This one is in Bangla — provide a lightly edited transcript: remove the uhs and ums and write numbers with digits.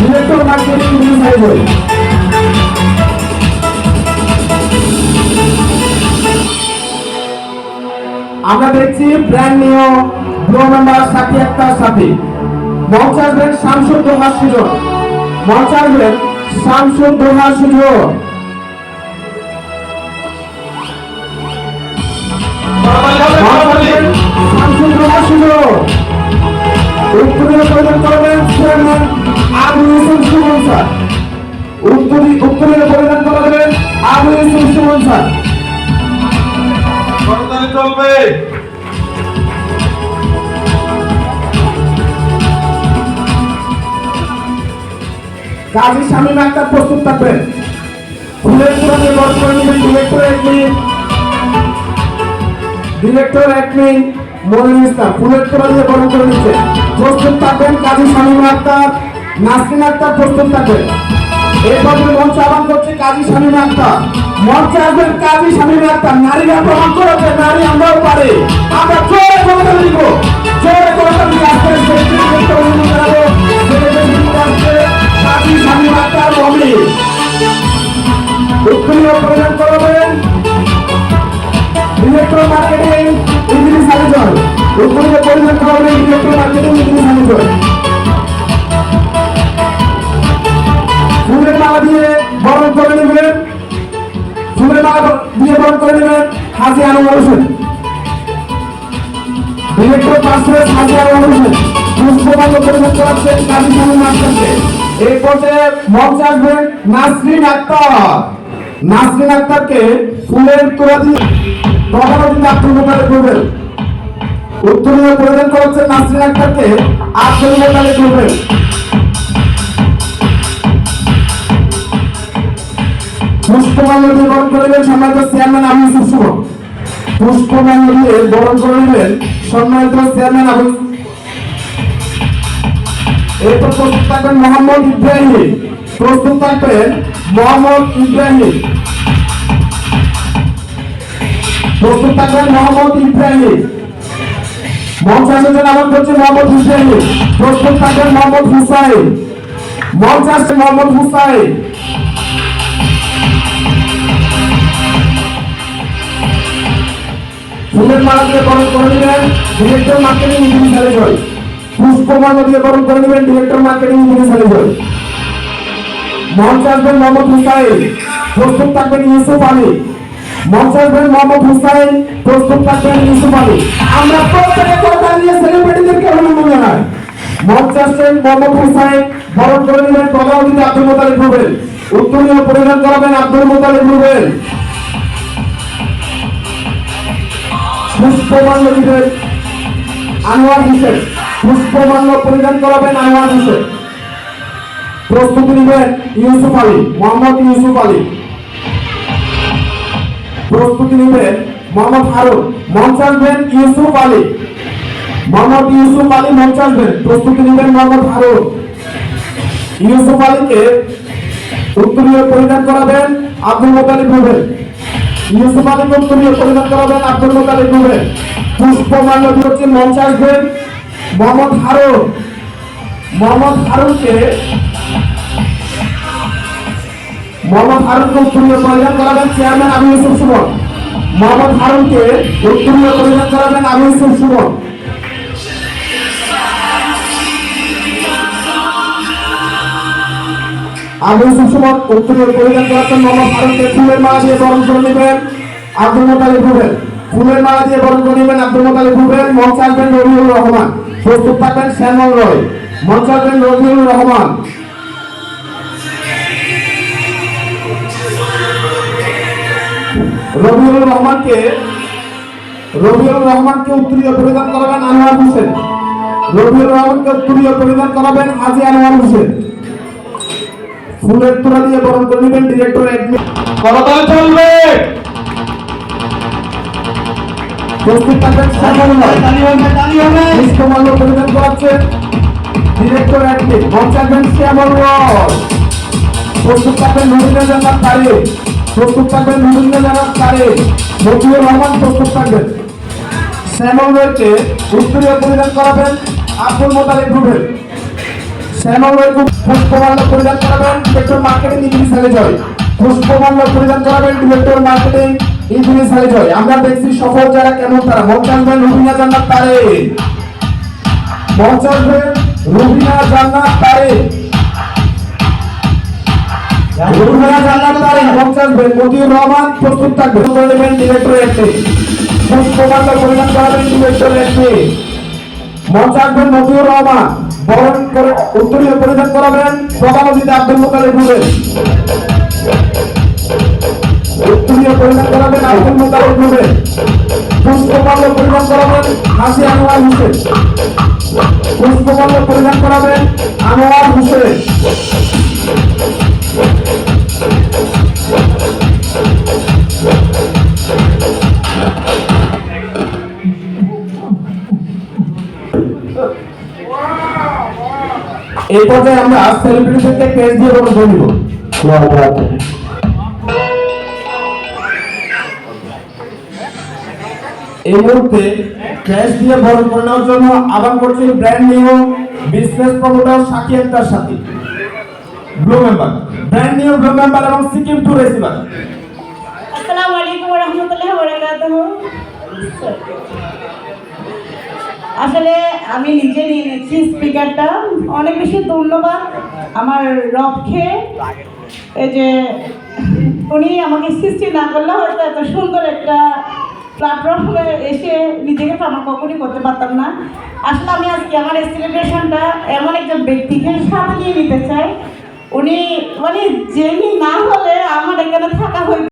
Director marketing design. আমরা দেখছি ব্র্যান্ড নিউ ব্লু নাম্বার সাথী একটার সাথে মঞ্চ আসবেন শামসুর দোহা সুজন। মঞ্চ আসবেন শামসুর দোহা সুজন। শামসুর দোহা সুজন উত্তরীয় প্রদান করবেন চেয়ারম্যান আবু ইউসুফ সুমন স্যার। উত্তরীয় প্রদান করবেন আবু ইউসুফ সুমন স্যার। চলবে কাজী শামীম আক্তার প্রস্তুত থাকবেন। ফুলের পুরানে বর্তমান ডিরেক্টর অ্যাডমিন মনির ইসলাম ফুলের পুরানে বরণ করে নিচ্ছে। প্রস্তুত থাকবেন কাজী শামীম আক্তার, নাসরিন আক্তার প্রস্তুত থাকবেন। এরপর মঞ্চ আহ্বান করছে কাজী শামীম আক্তার। মঞ্চে আসবেন কাজী শামীম আক্তার। নারীরা প্রমাণ করেছে নারী আমরাও পারি। আমরা জোরে করতে দিব, জোরে করতে দিব। আজকে কাজী শামীম আক্তার রবি উত্তরীয় প্রদান করবেন ডিরেক্টর মার্কেটিং ইংলিশ আলোচনা। উত্তরীয় প্রদান করবেন ডিরেক্টর মার্কেটিং ইংলিশ আলোচনা। ফুলের মালা দিয়ে বরণ করে নেবেন। ফুলের মালা দিয়ে বরণ করে নেবেন হাজী আনোয়ার হোসেন। ডিরেক্টর পার্সোনাল হাজী আনোয়ার হোসেন পুষ্পমাল্য পরিধান করাচ্ছেন কাজী শামীম আক্তারকে। এই পর্যায়ে মঞ্চে আসবেন নাসরিন আক্তার। নাসরিন আক্তারকে ফুলের তোড়া দিয়ে তখনও কিন্তু আত্মমোতালে করবেন। উত্তরীয় পরিধান করাচ্ছেন নাসরিন আক্তারকে আত্মমোতালে করবেন। পুষ্পমাল্য দিয়ে বরণ করে নেবেন সম্মানিত চেয়ারম্যান আবু ইউসুফ সুমন। পুষ্পমাল্য দিয়ে বরণ করে নেবেন সম্মানিত চেয়ারম্যান আবু। এরপর প্রস্তুত থাকবেন মোহাম্মদ ইব্রাহিম। প্রস্তুত থাকবেন মোহাম্মদ ইব্রাহিম। প্রস্তুত থাকবেন মোহাম্মদ ইব্রাহিম। মঞ্চ আসছেন আমার করছে মোহাম্মদ ইব্রাহিম। প্রস্তুত থাকবেন মোহাম্মদ হুসাইন। মঞ্চ আসছে মোহাম্মদ হুসাইন। ফুলের মালা দিয়ে বরণ করে নেবেন ডিরেক্টর মার্কেটিং ইংলিশ আলোচনা। পুষ্পমাল্য দিয়ে বরণ করে নেবেন ডিরেক্টর মার্কেটিং ইংলিশ আলোচনা। মঞ্চ আসবেন মোহাম্মদ হুসাইন। প্রস্তুত থাকবেন ইউসুফ আলী। মঞ্চ আসবেন মোহাম্মদ হুসাইন। প্রস্তুত থাকবেন ইউসুফ আলী। আমরা প্রত্যেকে কথা নিয়ে সেলিব্রিটিদেরকে অভিনন্দন জানাই। মঞ্চ আসছেন মোহাম্মদ হুসাইন। বরণ করে নেবেন প্রধানমন্ত্রী আব্দুল মোতালেব রুবেল। উত্তরীয় পরিধান করাবেন আব্দুল মোতালেব রুবেল। পুষ্পমাল্য দিবেন আনোয়ার হোসেন। পুষ্পমাল্য পরিধান করাবেন আনোয়ার হোসেন। প্রস্তুতি নেবেন ইউসুফ আলী, মোহাম্মদ ইউসুফ আলী। প্রস্তুতি নেবেন মোহাম্মদ হারুন। মঞ্চ আসবেন ইউসুফ আলী। মোহাম্মদ ইউসুফ আলী মঞ্চ আসবেন। প্রস্তুতি নেবেন মোহাম্মদ হারুন। ইউসুফ আলীকে উত্তরীয় পরিধান করাবেন আব্দুল মোতালেব রুবেল। ইউসুফ আলীকে উত্তরীয় পরিধান করাবেন আব্দুল মোতালেব রুবেল। পুষ্পমাল্য দিয়ে মঞ্চ আসবেন মোহাম্মদ হারুন। মোহাম্মদ হারুনকে উত্তরীয় পরিধান করাবেন চেয়ারম্যান আবু ইউসুফ সুমন। মোহাম্মদ হারুনকে উত্তরীয় পরিধান করাবেন আবু ইউসুফ সুমন। আবু ইউসুফ সুমন উত্তরীয় পরিধান করাচ্ছেন মোহাম্মদ হারুনকে। ফুলের মালা দিয়ে বরণ করে নেবেন আব্দুল মোতালেব রুবেল। ফুলের মালা দিয়ে বরণ করে নেবেন আব্দুল মোতালেব রুবেল। মঞ্চ আসবেন রবিউল রহমান। প্রস্তুত থাকবেন শ্যামল রয়। মঞ্চ আসবেন রবিউল রহমান। রবিউল রহমানকে উত্তরীয় পরিধান করাবেন আনোয়ার হোসেন। রবিউল রহমানকে উত্তরীয় পরিধান করাবেন হাজী আনোয়ার হোসেন। ফুলের তোড়া দিয়ে বরণ করে নেবেন ডিরেক্টর অ্যাডমিন। করতালি চলবে প্রস্তুত থাকবেন শ্যামল রয়। পুষ্পমাল্য পরিধান করাচ্ছেন ডিরেক্টর অ্যাডমিন। মঞ্চ আসবেন শ্যামল রয়। প্রস্তুত থাকবেন নজরুল জানার তারিখ। প্রস্তুত থাকবেন নজরুল জানার তারিখ। মতিউর রহমান প্রস্তুত থাকবেন। শ্যামল রয়কে উত্তরীয় পরিধান করাবেন আব্দুল মোতালেব রুবেল। শ্যামলবাবু পুষ্পমাল্য পরিধান করাবেন ডিরেক্টর মার্কেটিং ইংলিশ সালে জয়। পুষ্পমাল্য পরিধান করাবেন ডিরেক্টর মার্কেটিং ইংলিশ সালে জয়। আমরা দেখছি সফল যারা কেমন তারা মঞ্চে আসবেন রুবিনা জান্নাত তারে, মঞ্চে আসবেন রুবিনা জান্নাত তারে, রুবিনা জান্নাত তারে মঞ্চে আসবেন মতিউর রহমান প্রস্তুত থাকবেন করবেন ডিরেক্টর একটি। পুষ্পমাল্য পরিধান করাবেন ডিরেক্টর একটি। মঞ্চে আসবেন মতিউর রহমান বরণ করে উত্তরীয় পরিধান করাবেন প্রধান অতিথি আব্দুল মোতালেব হোসেন। উত্তরীয় পরিধান করাবেন আব্দুল মোতালেব হোসেন। পুষ্পমাল্য পরিধান করাবেন হাসি আনোয়ার হোসেন। পুষ্পমাল্য পরিধান করাবেন আনোয়ার হোসেন। এই পর্যায়ে আমরা সেলিব্রিটিদেরকে ক্যাশ দিয়ে বরণ করে নিব। এই মুহূর্তে ক্যাশ দিয়ে বরণ করে নেওয়ার জন্য আহ্বান করছি brand new business promoter Saki Akter Sathi, blue member, brand new blue member এবং সিকিম ট্যুর রিসিভার। আসসালামু আলাইকুম ওয়া রাহমাতুল্লাহি ওয়া বারাকাতুহু। আসলে আমি নিজে নিয়ে নিচ্ছি স্পিকারটা, অনেক বেশি ধন্যবাদ আমার রবকে। এই যে উনি আমাকে সৃষ্টি না করলে হয়তো এত সুন্দর একটা প্ল্যাটফর্মে এসে নিজেকে প্রমাণ কখনই করতে পারতাম না। আসলে আমি আজকে আমার সেলিব্রেশনটা এমন একজন ব্যক্তিকে সাথে নিয়ে নিতে চাই, উনি মানে জেনি না হলে আমার এখানে থাকা হয়তো